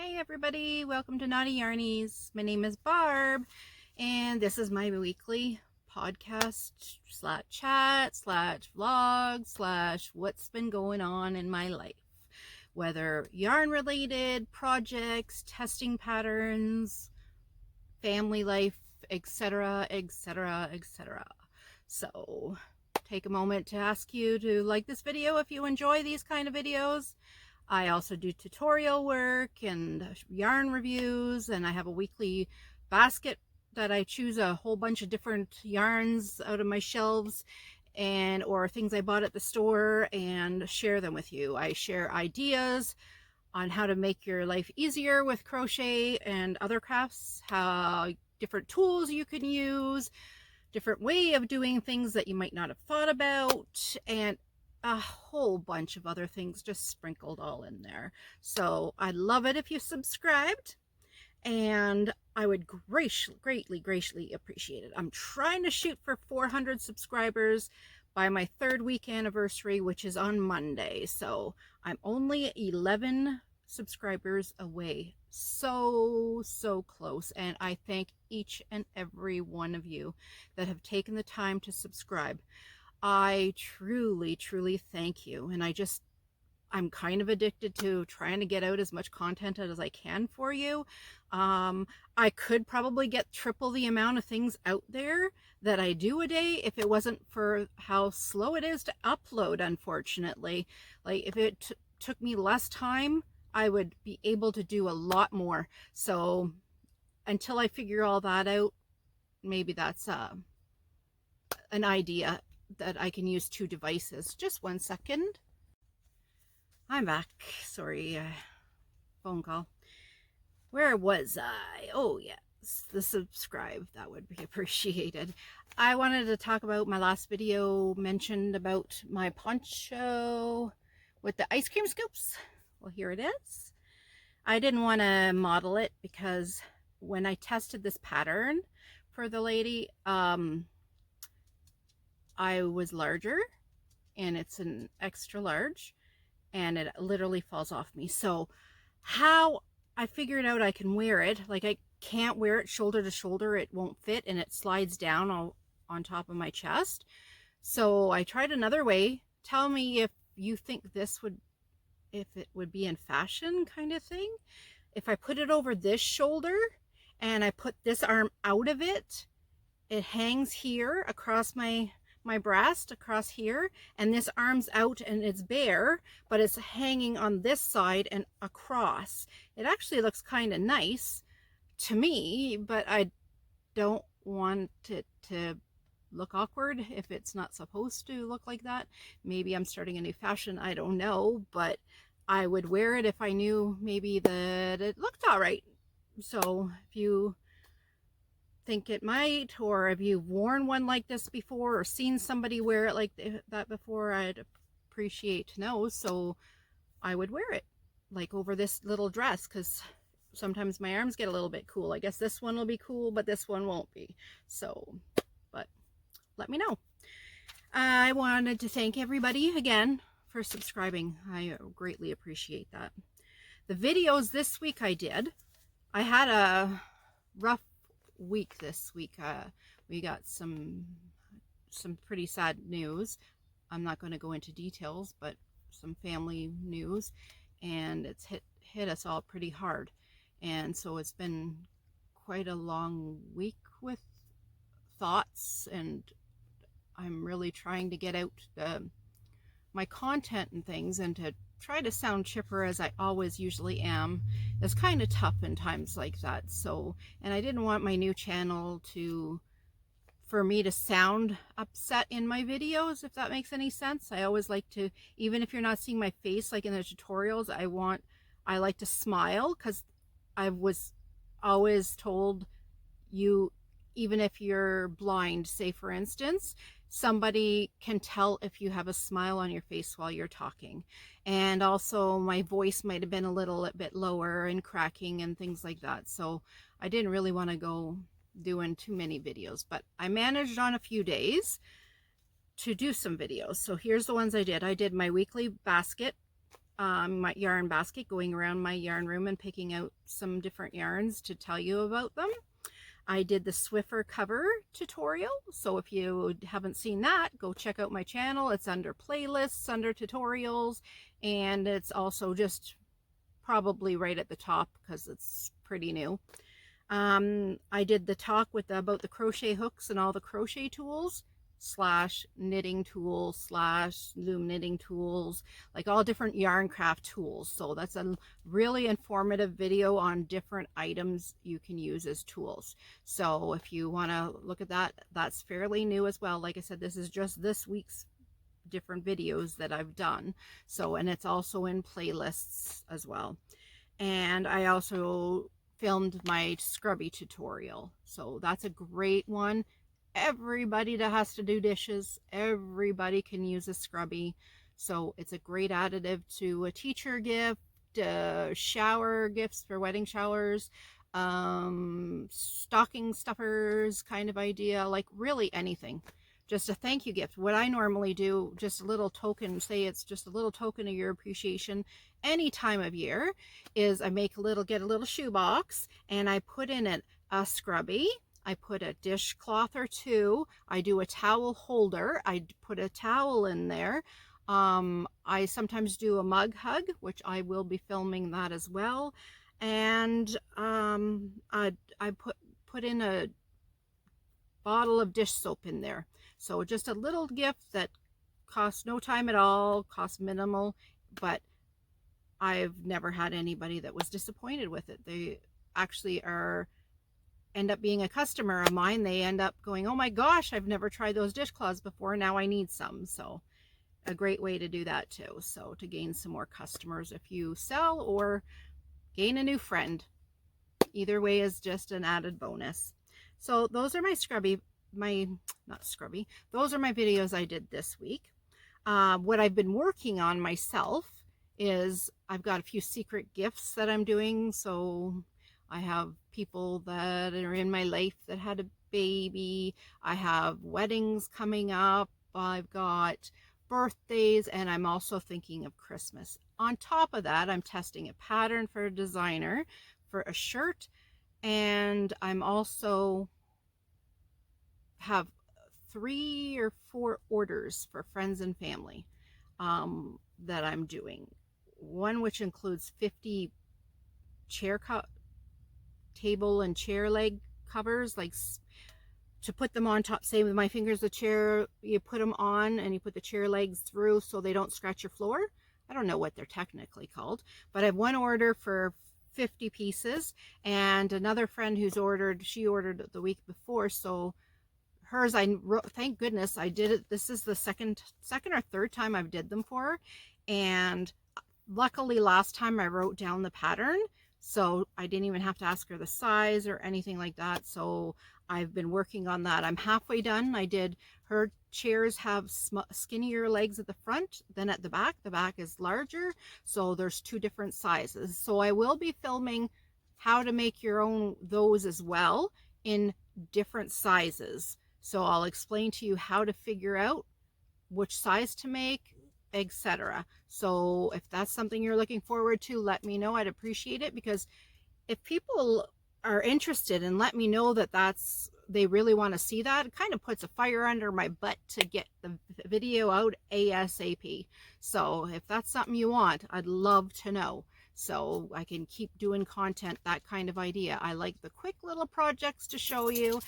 Hi everybody, welcome to Knotty Yarnies. My name is Barb and this is my weekly podcast slash chat slash vlog slash what's been going on in my life. Whether yarn related, projects, testing patterns, family life, etc, etc, etc. So take a moment to ask you to like this video if you enjoy these kind of videos. I also do tutorial work and yarn reviews, and I have a weekly basket that I choose a whole bunch of different yarns out of my shelves or things I bought at the store and share them with you. I share ideas on how to make your life easier with crochet and other crafts, how different tools you can use, different way of doing things that you might not have thought about, and a whole bunch of other things just sprinkled all in there. So I'd love it if you subscribed, and I would greatly appreciate it. I'm trying to shoot for 400 subscribers by my 3rd week anniversary, which is on Monday. So I'm only 11 subscribers away. So close, and I thank each and every one of you that have taken the time to subscribe. I truly thank you, and I'm kind of addicted to trying to get out as much content as I can for you. I could probably get triple the amount of things out there that I do a day if it wasn't for how slow it is to upload, unfortunately. Like, if it took me less time, I would be able to do a lot more. So until I figure all that out, maybe that's an idea that I can use 2 devices. Just 1 second. I'm back. Sorry, phone call. Where was I? Oh yes, the subscribe, that would be appreciated. I wanted to talk about my last video, mentioned about my poncho with the ice cream scoops. Well, here it is. I didn't want to model it because when I tested this pattern for the lady, I was larger, and it's an extra large, and it literally falls off me. So how I figured out I can wear it, like I can't wear it shoulder to shoulder, it won't fit, and it slides down all on top of my chest. So I tried another way. Tell me if you think this would, if it would be in fashion kind of thing. If I put it over this shoulder and I put this arm out of it, it hangs here across my breast, across here, and this arm's out and it's bare, but it's hanging on this side and across. It actually looks kind of nice to me, but I don't want it to look awkward if it's not supposed to look like that. Maybe I'm starting a new fashion, I don't know, but I would wear it if I knew maybe that it looked all right. So if you think it might, or if you've worn one like this before or seen somebody wear it like that before, I'd appreciate to know. So I would wear it like over this little dress, because sometimes my arms get a little bit cool. I guess this one will be cool, but this one won't be. So, but let me know. I wanted to thank everybody again for subscribing. I greatly appreciate that. The videos this week I had a rough week this week. We got some pretty sad news. I'm not going to go into details, but some family news, and it's hit us all pretty hard. And so it's been quite a long week with thoughts, and I'm really trying to get out my content and things, and to try to sound chipper as I always usually am. It's kind of tough in times like that. So, and I didn't want my new channel for me to sound upset in my videos, if that makes any sense. I always like to, even if you're not seeing my face like in the tutorials, I like to smile, because I was always told, you, even if you're blind, say for instance, somebody can tell if you have a smile on your face while you're talking. And also my voice might have been a little bit lower and cracking and things like that. So I didn't really want to go doing too many videos, but I managed on a few days to do some videos. So here's the ones I did. I did my weekly basket my yarn basket, going around my yarn room and picking out some different yarns to tell you about them. I did the Swiffer cover tutorial, so if you haven't seen that, go check out my channel. It's under playlists, under tutorials, and it's also just probably right at the top because it's pretty new. I did the talk with about the crochet hooks and all the crochet tools / knitting tools / loom knitting tools, like all different yarn craft tools. So that's a really informative video on different items you can use as tools. So if you want to look at that, that's fairly new as well. Like I said, this is just this week's different videos that I've done. So, and it's also in playlists as well. And I also filmed my scrubby tutorial. So that's a great one. Everybody that has to do dishes, everybody can use a scrubby. So it's a great additive to a teacher gift, shower gifts for wedding showers, stocking stuffers kind of idea, like really anything. Just a thank you gift. What I normally do, just a little token, say it's just a little token of your appreciation any time of year, is I make get a little shoebox and I put in it a scrubby. I put a dishcloth or two. I do a towel holder. I put a towel in there. I sometimes do a mug hug, which I will be filming that as well. And I put in a bottle of dish soap in there. So just a little gift that costs no time at all, costs minimal, but I've never had anybody that was disappointed with it. They actually end up being a customer of mine. They end up going, oh my gosh, I've never tried those dishcloths before. Now I need some. So a great way to do that too. So to gain some more customers if you sell or gain a new friend. Either way is just an added bonus. So those are those are my videos I did this week. What I've been working on myself is I've got a few secret gifts that I'm doing. So I have people that are in my life that had a baby. I have weddings coming up. I've got birthdays, and I'm also thinking of Christmas. On top of that, I'm testing a pattern for a designer for a shirt, and I'm also have 3 or 4 orders for friends and family that I'm doing. One which includes 50 table and chair leg covers, like to put them on top, say with my fingers, the chair, you put them on and you put the chair legs through so they don't scratch your floor. I don't know what they're technically called, but I have one order for 50 pieces, and another friend who's ordered, she ordered the week before, so hers, thank goodness I did it. This is the second or third time I've did them for her, and luckily last time I wrote down the pattern, so I didn't even have to ask her the size or anything like that. So I've been working on that. I'm halfway done. Her chairs have skinnier legs at the front than at the back. The back is larger, so there's 2 different sizes. So I will be filming how to make your own those as well in different sizes. So I'll explain to you how to figure out which size to make, etc. So if that's something you're looking forward to, let me know. I'd appreciate it, because if people are interested and let me know that they really want to see that, it kind of puts a fire under my butt to get the video out ASAP. So if that's something you want, I'd love to know, so I can keep doing content, that kind of idea. I like the quick little projects to show you.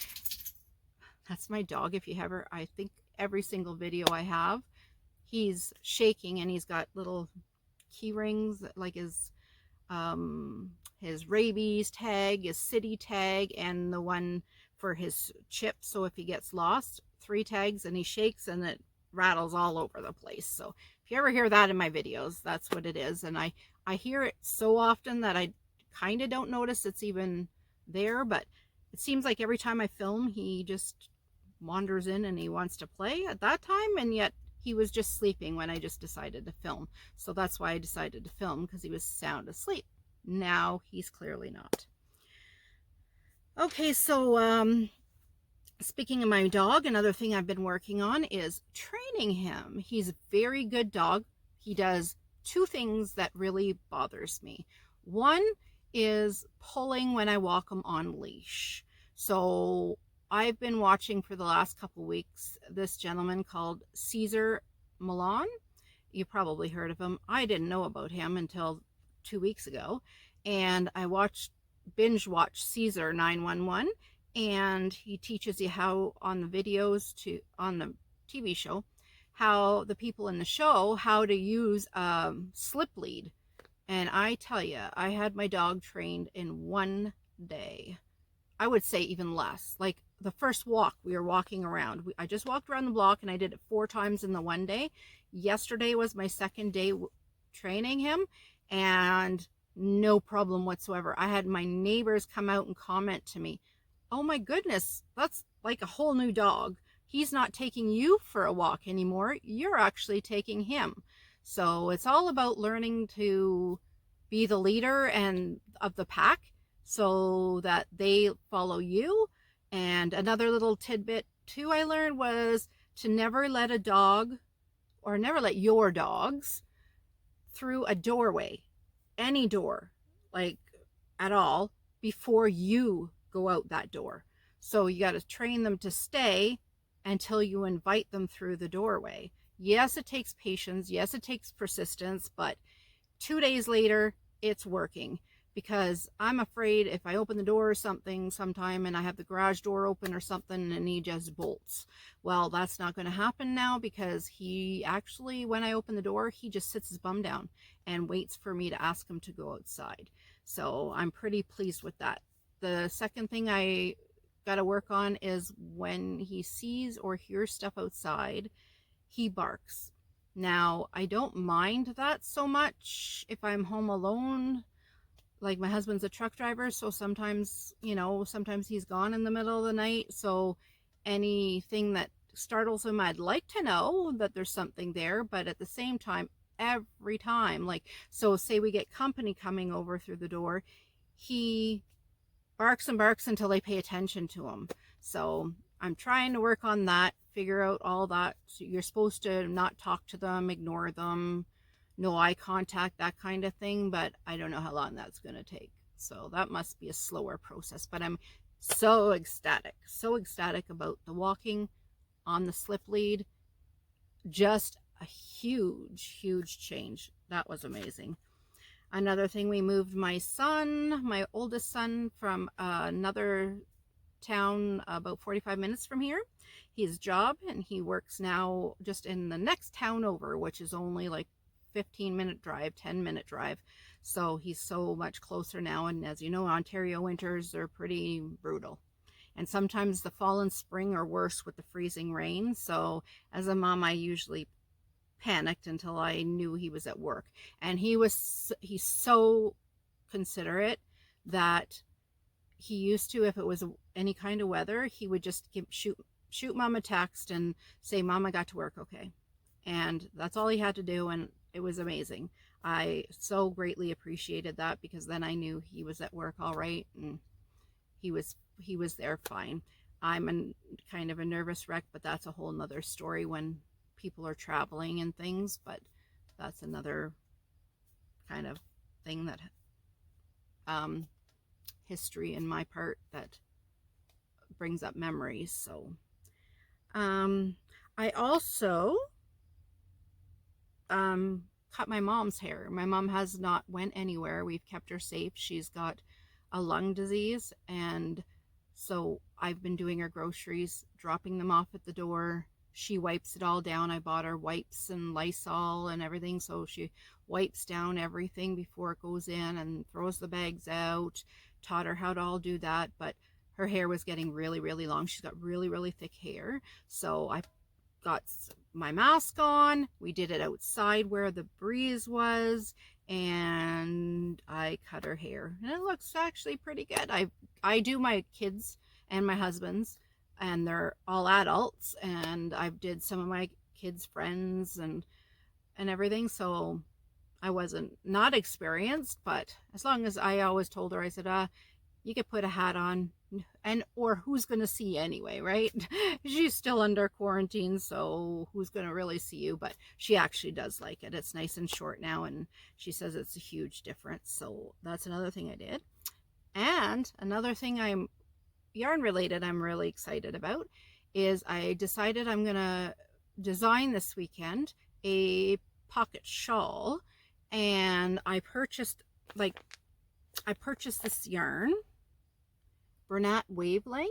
That's my dog. If you have her, I think every single video I have, he's shaking and he's got little key rings, like his rabies tag, his city tag, and the one for his chip. So if he gets lost, 3 tags, and he shakes and it rattles all over the place. So if you ever hear that in my videos, that's what it is. And I hear it so often that I kind of don't notice it's even there, but it seems like every time I film, he just wanders in and he wants to play at that time, and yet he was just sleeping when I just decided to film. So that's why I decided to film, because he was sound asleep. Now he's clearly not. Okay, so speaking of my dog, another thing I've been working on is training him. He's a very good dog. He does two things that really bothers me. One is pulling when I walk them on leash. So I've been watching for the last couple weeks this gentleman called Caesar Milan. You probably heard of him. I didn't know about him until 2 weeks ago. And I binge watched Caesar 911, and he teaches you how on the TV show, how the people in the show, how to use a slip lead. And I tell you, I had my dog trained in 1 day. I would say even less. Like the first walk, we were walking around. I just walked around the block and I did it 4 times in the 1 day. Yesterday was my second day training him, and no problem whatsoever. I had my neighbors come out and comment to me, "Oh my goodness, that's like a whole new dog. He's not taking you for a walk anymore. You're actually taking him." So it's all about learning to be the leader and of the pack so that they follow you. And another little tidbit too I learned was to never let a dog, or never let your dogs, through a doorway, any door, like at all, before you go out that door. So you got to train them to stay until you invite them through the doorway. Yes, it takes patience. Yes, it takes persistence, but 2 days later, it's working, because I'm afraid if I open the door or something sometime and I have the garage door open or something and he just bolts. Well, that's not going to happen now, because he actually, when I open the door, he just sits his bum down and waits for me to ask him to go outside. So I'm pretty pleased with that. The second thing I got to work on is when he sees or hears stuff outside, he barks. Now, I don't mind that so much if I'm home alone. Like, my husband's a truck driver, so sometimes, sometimes he's gone in the middle of the night. So anything that startles him, I'd like to know that there's something there. But at the same time, every time, like, so say we get company coming over through the door, he barks and barks until they pay attention to him. So I'm trying to work on that, figure out all that. So you're supposed to not talk to them, ignore them, no eye contact, that kind of thing, but I don't know how long that's going to take. So that must be a slower process, but I'm so ecstatic about the walking on the slip lead. Just a huge change. That was amazing. Another thing, we moved my oldest son, from another town about 45 minutes from here, his job, and he works now just in the next town over, which is only like 15-minute drive, 10-minute drive. So he's so much closer now. And as you know, Ontario winters are pretty brutal, and sometimes the fall and spring are worse with the freezing rain. So as a mom, I usually panicked until I knew he was at work. And he's so considerate that he used to, if it was any kind of weather, he would just shoot mom a text and say, "Mom, I got to work, okay?" And that's all he had to do, and it was amazing. I so greatly appreciated that, because then I knew he was at work all right, and he was there fine. I'm kind of a nervous wreck, but that's a whole nother story when people are traveling and things. But that's another kind of thing that history in my part that brings up memories. So I also cut my mom's hair. My mom has not went anywhere. We've kept her safe. She's got a lung disease, and so I've been doing her groceries, dropping them off at the door. She wipes it all down. I bought her wipes and Lysol and everything, so she wipes down everything before it goes in and throws the bags out. Taught her how to all do that, but her hair was getting really long. She's got really thick hair, so I got my mask on. We did it outside where the breeze was, and I cut her hair, and it looks actually pretty good. I do my kids and my husband's, and they're all adults, and I've did some of my kids' friends and everything, so I wasn't not experienced. But as long as, I always told her, I said, you could put a hat on, and or who's going to see you anyway, right? She's still under quarantine, so who's going to really see you? But she actually does like it. It's nice and short now, and she says it's a huge difference. So that's another thing I did. And another thing I'm yarn related I'm really excited about is I decided I'm going to design this weekend a pocket shawl. And I purchased this yarn, Bernat Wavelength.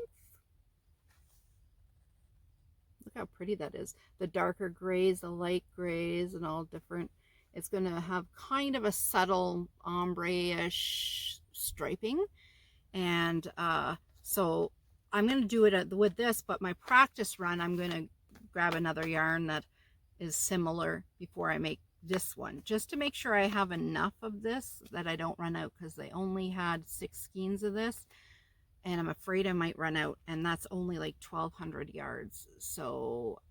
Look how pretty that is. The darker grays, the light grays, and all different. It's going to have kind of a subtle ombre-ish striping. And so I'm going to do it with this, but my practice run, I'm going to grab another yarn that is similar before I make this one, just to make sure I have enough of this that I don't run out, because they only had 6 skeins of this, and I'm afraid I might run out, and that's only like 1,200 yards. So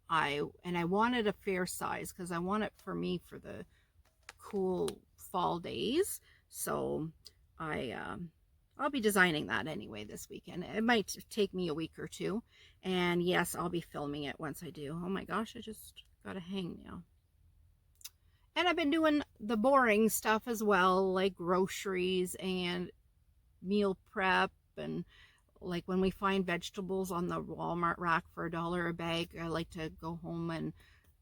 I wanted a fair size because I want it for me for the cool fall days. So I'll be designing that anyway this weekend. It might take me a week or two, and yes, I'll be filming it once I do. Oh my gosh, I just gotta hang now. And I've been doing the boring stuff as well, like groceries and meal prep, and like when we find vegetables on the Walmart rack for $1 a bag, I like to go home and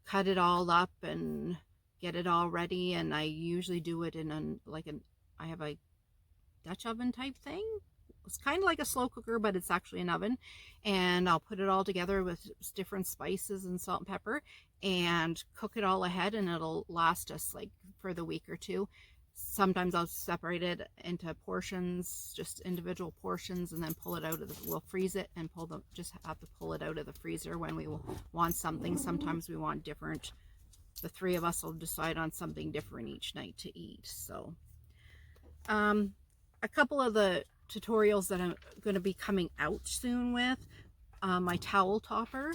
cut it all up and get it all ready. And I usually do it in I have a Dutch oven type thing. It's kind of like a slow cooker, but it's actually an oven. And I'll put it all together with different spices and salt and pepper and cook it all ahead, and it'll last us like for the week or two. Sometimes I'll separate it into portions, just individual portions, and then pull it out of we'll freeze it and just have to pull it out of the freezer when we want something. Sometimes we want different. The 3 of us will decide on something different each night to eat. So a couple of the tutorials that I'm going to be coming out soon with my towel topper.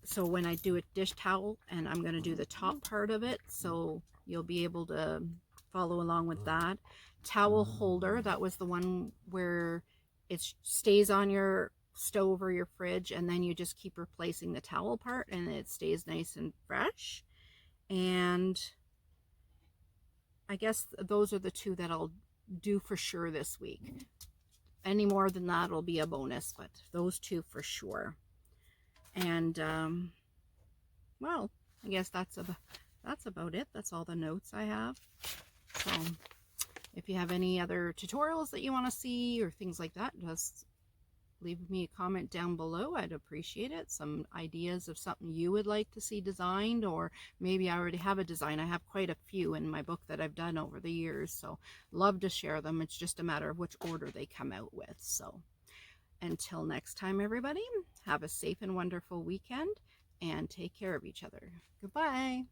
So when I do a dish towel, and I'm going to do the top part of it, so you'll be able to follow along with that. Towel holder, that was the one where it stays on your stove or your fridge, and then you just keep replacing the towel part and it stays nice and fresh. And I guess those are the 2 that I'll do for sure this week. Any more than that will be a bonus, but those 2 for sure. And well, I guess that's about it. That's all the notes I have. So if you have any other tutorials that you want to see or things like that, just leave me a comment down below. I'd appreciate it. Some ideas of something you would like to see designed, or maybe I already have a design. I have quite a few in my book that I've done over the years, so love to share them. It's just a matter of which order they come out with. So until next time, everybody, have a safe and wonderful weekend, and take care of each other. Goodbye.